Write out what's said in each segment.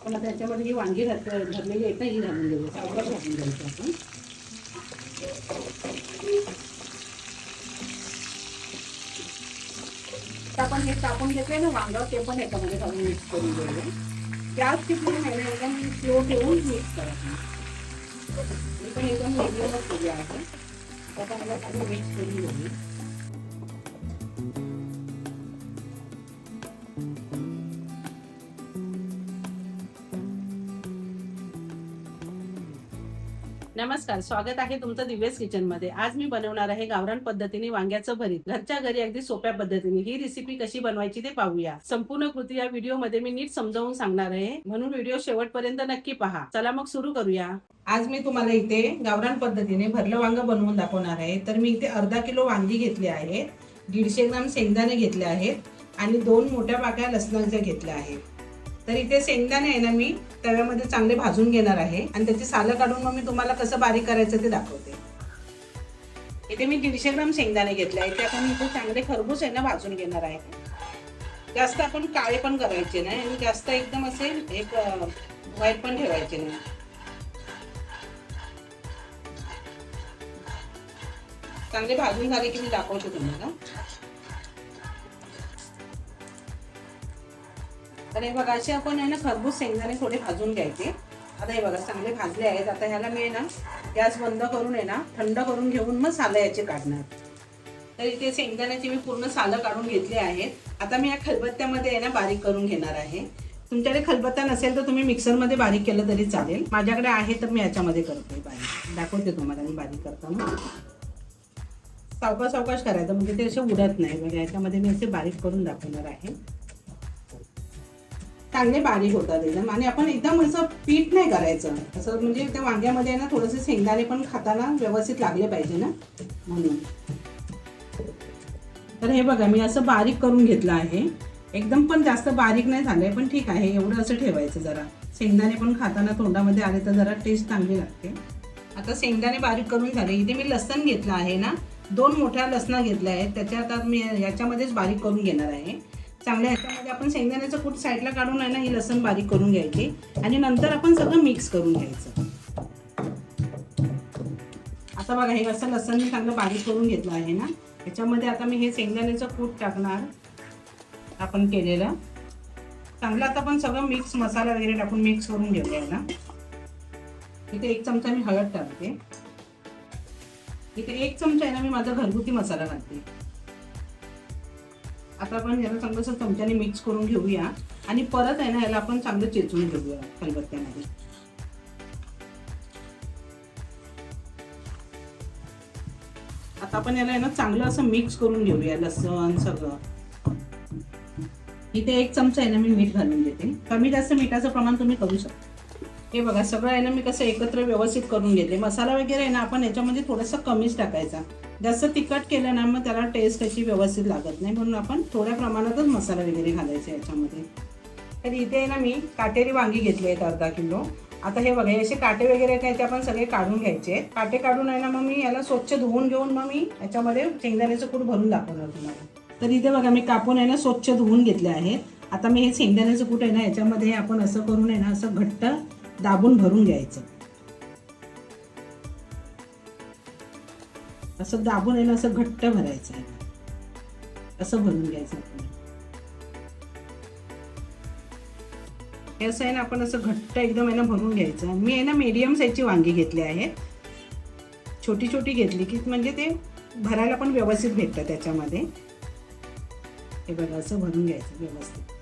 पण आता याच्यामध्ये ही वांगी भरलेली आहेत ना, ही घालून देऊ. सावकाश घालून द्यायचं आपण. आपण हे कापून घेतलंय ना वांग, ते पण याच्यामध्ये घालून मिक्स करून घेऊया. गॅसची फ्लेम आहे ना एकदम स्लो ठेवून मिक्स करायचं. मी पण एकदम मिडियमच केली आहे. त्याच्यामध्ये खाली मिक्स करून घेऊया. नमस्कार, स्वागत आहे तुमचं दिव्यस किचन मध्ये. आज मी बनवणार आहे गावरान पद्धतीने वांग्याचं भरीत. घरच्या घरी अगदी सोप्या पद्धतीने ही रेसिपी कशी बनवायची ते पाहूया. संपूर्ण कृती या व्हिडिओ मध्ये मी नीट समजावून सांगणार आहे, म्हणून व्हिडिओ शेवटपर्यंत नक्की पहा. चला मग सुरू करूया. आज मी तुम्हाला इथे गावरान पद्धतीने भरलं वांग बनवून दाखवणार आहे. तर मी इथे अर्धा किलो वांगी घेतली आहेत, 150 ग्राम शेंगदाणे घेतले आहेत आणि 2 मोठ्या पाकळ्या लसणाच्या घेतल्या आहेत. तर इथे शेंगदाणे आहे ना मी तव्यामध्ये चांगले भाजून घेणार आहे आणि त्याची सालं काढून मग मी तुम्हाला कसं बारीक करायचं ते दाखवते. इथे मी 150 ग्राम शेंगदाणे घेतले आहे. ते आपण इथे चांगले खरबूस आहे ना भाजून घेणार आहे. जास्त आपण काळे पण करायचे नाही आणि जास्त एकदम असे एक व्हाईट पण ठेवायचे नाही. चांगले भाजून झाले की मी दाखवते तुम्हाला. तर हे बघा असे आपण आहे ना खरबूज शेंगदाणे थोडे भाजून घ्यायचे. आता हे बघा चांगले भाजले आहेत. आता ह्याला मी आहे ना गॅस बंद करून आहे ना थंड करून घेऊन मग सालं याचे काढणार. तर इथे शेंगदाण्याची मी पूर्ण सालं काढून घेतली आहेत. आता मी या खलबत्त्यामध्ये आहे ना बारीक करून घेणार आहे. तुमच्याकडे खलबत्ता नसेल तर तुम्ही मिक्सरमध्ये बारीक केलं तरी चालेल. माझ्याकडे आहे तर मी याच्यामध्ये करते बारीक. दाखवते तुम्हाला मी बारीक करताना. सावकाश सावकाश करायचं म्हणजे ते असे उडत नाही. म्हणजे याच्यामध्ये मी असे बारीक करून दाखवणार आहे. चांगले बारीक होतात एकदम. आणि आपण एकदम असं पीठ नाही करायचं असं, म्हणजे त्या वांग्यामध्ये ना थोडेसे शेंगदाणे पण खाताना व्यवस्थित लागले पाहिजे ना, म्हणून. तर हे बघा मी असं बारीक करून घेतलं आहे. एकदम पण जास्त बारीक नाही झालंय, पण ठीक आहे एवढं असं ठेवायचं. जरा शेंगदाणे पण खाताना तोंडामध्ये आले तर जरा टेस्ट चांगली लागते. आता शेंगदाणे बारीक करून झाले. इथे मी लसण घेतलं आहे ना, 2 मोठ्या लसणा घेतल्या आहेत. त्याच्या आता मी याच्यामध्येच बारीक करून घेणार आहे. चांगल्या ह्याच्यामध्ये आपण शेंगदाण्याचं कूट साईडला काढून आहे ना ही लसण बारीक करून घ्यायची आणि नंतर आपण सगळं मिक्स करून घ्यायचं. आता बघा हे असं लसण मी चांगलं बारीक करून घेतलं आहे ना. याच्यामध्ये आता मी हे शेंगदाण्याचं कूट टाकणार आपण केलेलं. चांगलं आता आपण सगळं मिक्स मसाला वगैरे टाकून मिक्स करून घेऊया ना. इथे 1 चमचा मी हळद टाकते. इथे 1 चमचा आहे ना मी माझा घरगुती मसाला घालते. आता आपण याला चांगलं असं चमच्याने मिक्स करून घेऊया आणि परत आहे ना याला आपण चांगलं चेचून घेऊया खलबत्त्यामध्ये. आता आपण याला आहे ना चांगलं असं मिक्स करून घेऊया लसण सगळं. इथे 1 चमचा आहे ना मी मीठ घालून देते. कमी जास्त मिठाचं प्रमाण तुम्ही करू शकता. हे बघा सगळं आहे ना मी कसं एकत्र व्यवस्थित करून घेते. मसाला वगैरे आहे ना आपण याच्यामध्ये थोडासा कमीच टाकायचा. जास्त तिखट केलं ना मग त्याला टेस्ट अशी व्यवस्थित लागत नाही, म्हणून आपण थोड्या प्रमाणातच मसाला वगैरे घालायचा याच्यामध्ये. तर इथे आहे ना मी काटेरी वांगी घेतली आहेत अर्धा किलो. आता हे बघा असे काटे वगैरे काय ते आपण सगळे काढून घ्यायचे. काटे काढून आहे ना मग मी याला स्वच्छ धुवून घेऊन मग मी याच्यामध्ये शेंगदाण्याचं कूट भरून दाखवणार तुम्हाला. तर इथे बघा मी कापून आहे ना स्वच्छ धुवून घेतले आहेत. आता मी हे शेंगदाण्याचं कूट आहे ना याच्यामध्ये आपण असं करून आहे ना असं घट्ट दाबून भरून घ्यायचं. असं दाबून आहे ना असं घट्ट भरायचं आहे. असं भरून घ्यायचं आपण. हे असं आहे ना आपण असं घट्ट एकदम आहे ना भरून घ्यायचं. मी आहे ना मीडियम साईजची वांगी घेतली आहेत. छोटी छोटी घेतली की म्हणजे ते भरायला पण व्यवस्थित भेटतं त्याच्यामध्ये. हे बघा असं भरून घ्यायचं व्यवस्थित.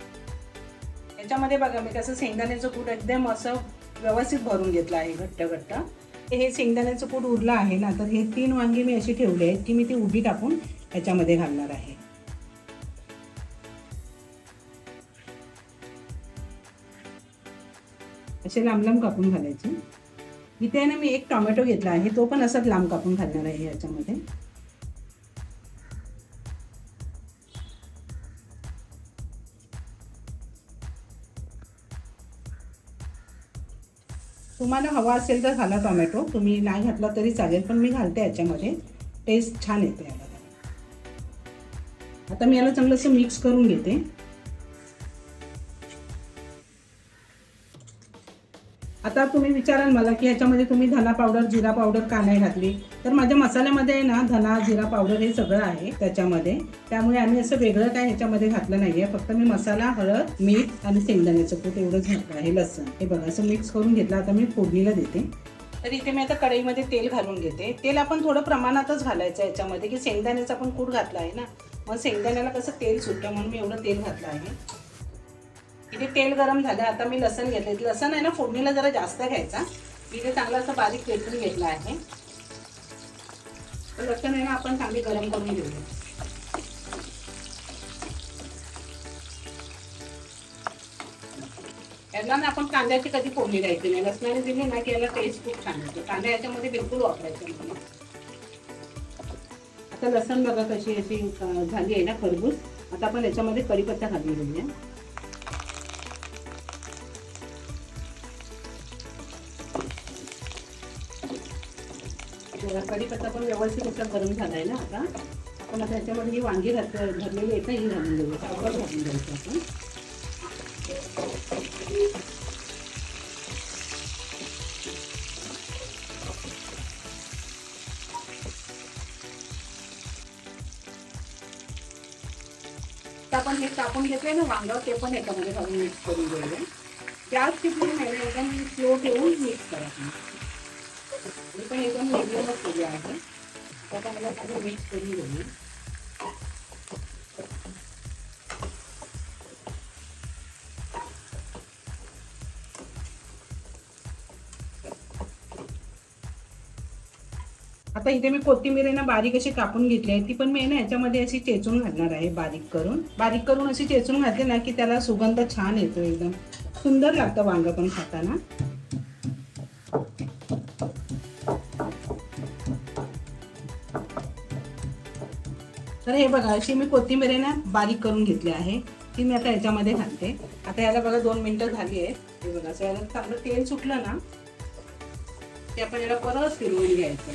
याच्यामध्ये बघा मी कसं शेंगदाण्याचं कूट एकदम असं व्यवस्थित भरून घेतलं आहे घट्ट घट्ट. हे शेंगदाण्याचं कूट उरलं आहे ना, तर हे 3 वांगी मी अशी ठेवली आहेत की मी ती उभी टाकून याच्यामध्ये घालणार आहे. असे लांब लांब कापून घालायचे. इथे आहे ना मी 1 टोमॅटो घेतला आहे, तो पण असाच लांब कापून घालणार आहे याच्यामध्ये. तुम्हाला हवा असेल तर घाला टोमॅटो, तुम्ही नाही घातला तरी चालेल, पण मी घालते याच्यामध्ये. टेस्ट छान येते याला. आता मी याला चांगलं असं मिक्स करून घेते. आता तुम्ही विचाराल मला की ह्याच्यामध्ये तुम्ही धना पावडर, जिरा पावडर का नाही घातली, तर माझ्या मसाल्यामध्ये ना धना, जिरा पावडर हे सगळं आहे त्याच्यामध्ये. त्यामुळे आम्ही असं वेगळं काय ह्याच्यामध्ये घातलं नाहीये. फक्त मी मसाला, हळद, मीठ आणि शेंगदाण्याचं कूट एवढंच घातलं आहे. लसूण हे बघा असं मिक्स करून घेतलं. आता मी फोडणीला देते. तर इथे मी आता कढईमध्ये तेल घालून घेते. तेल आपण थोडं प्रमाणातच घालायचं याच्यामध्ये, की शेंगदाण्याचा पण कूट घातला आहे ना, मग शेंगदाण्याला कसं तेल सुटतं म्हणून मी एवढं तेल घातलं आहे. इथे तेल गरम झालं. आता मी लसण घेतले. लसण आहे ना फोडणीला जरा जास्त घ्यायचा. इथे चांगला असं बारीक पेटून घेतला आहे. तर लसण आहे ना आपण चांगली गरम करून घेऊया. याला ना आपण कांद्याची कधी फोडणी द्यायची नाही. लसणाने दिली ना की याला टेस्ट खूप छान येतो. कांदा याच्यामध्ये बिलकुल वापरायचा नाही. आता लसण बघा कशी अशी झाली आहे ना खरबूज. आता आपण याच्यामध्ये कढीपत्ता घालून घेऊया. कढीपत्ता पण व्यवस्थित असा गरम झालाय ना. आता आपण आता याच्यामध्ये ही वांगी घातलेली आहेत ना, ही घालून देऊ. साखर घालून द्यायचं आपण. आपण हे कापून घेतलंय ना वांग, ते पण याच्यामध्ये घालून मिक्स करून घेऊया. जास्त एकदम स्लो ठेवून मिक्स करा. मी पण एकदम मिडियमच केली आहे. आता मला सगळं मिक्स करून घेऊया. आता इथे मी कोथिंबीर आहे ना बारीक अशी कापून घेतली आहे. ती पण मी ना याच्यामध्ये अशी चेचून घालणार आहे. बारीक करून अशी चेचून घातली ना की त्याला सुगंध छान येतो. एकदम सुंदर लागतं वांग पण खाताना. तर हे बघा अशी मी कोथिंबीर आहे ना बारीक करून घेतली आहे. ती मी आता याच्यामध्ये घालते. आता याला बघा 2 मिनिटं झाली आहेत. हे बघा असं याला चांगलं तेल सुटलं ना ते आपण याला परत फिरवून घ्यायचं.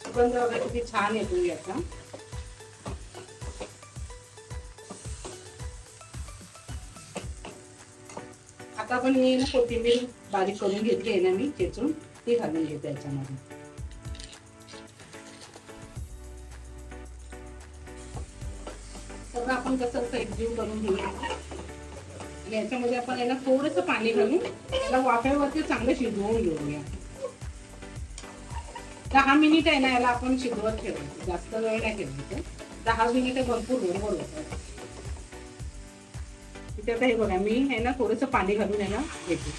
सुगंध वगैरे किती छान येतो याचा. आता आपण ही कोथिंबीर बारीक करून घेतली आहे ना मी चेचून, ती घालून घेते याच्यामध्ये. सगळं आपण कसं एकजीव करून घेऊया. आणि याच्यामध्ये आपण याला थोडंसं पाणी घालून याला वाफेवरती चांगलं शिजवून घेऊया. 10 मिनिट आहे ना याला आपण शिजवत ठेवायचं. जास्त वेळ नाही ठेवायचं. 10 मिनिट भरपूर बरोबर होतं. तिथे आता हे बघा मी आहे ना थोडंसं पाणी घालून आहे ना घेते.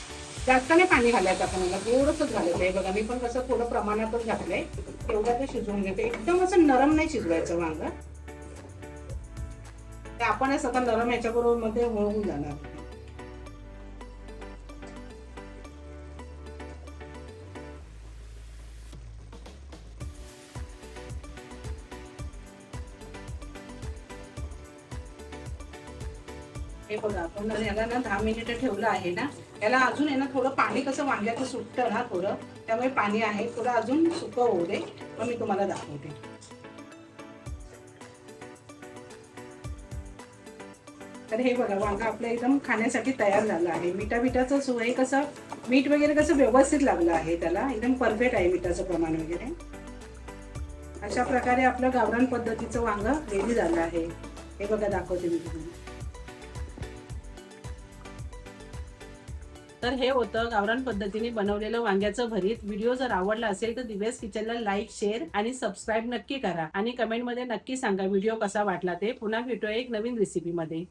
जास्त नाही पाणी घालायचं आपण याला, थोडंसंच घालायचं आहे. बघा मी पण कसं थोडं प्रमाणातच घातलंय. तेवढं ते शिजवून घेते. एकदम असं नरम नाही शिजवायचं वांग. ते आपण सगळं नरम याच्याबरोबर मध्ये होऊन जाणार. हे बघा आपण याला ना 10 मिनिटं ठेवलं आहे ना. याला अजून आहे ना थोडं पाणी कसं वांग्याचं सुटतं ना थोडं, त्यामुळे पाणी आहे थोडं अजून सुकं होऊ दे. मग मी तुम्हाला दाखवते. तर हे बघा वांग आपलं एकदम खाण्यासाठी तयार झालं आहे. मिठाचं सोय कसं मीठ वगैरे कसं व्यवस्थित लागलं आहे त्याला. एकदम परफेक्ट आहे मिठाचं प्रमाण वगैरे. अशा प्रकारे आपलं गावरान पद्धतीचं वांग रेडी झालं आहे. हे बघा दाखवते मी तुम्हाला. तर हे होतं गावरान पद्धतीने बनवलेलं वांग्याचं भरीत. व्हिडिओ जर आवडला असेल तर दिव्यास किचनला लाईक, शेअर आणि सबस्क्राईब नक्की करा. आणि कमेंटमध्ये नक्की सांगा व्हिडिओ कसा वाटला ते. पुन्हा भेटूया एक नवीन रेसिपीमध्ये.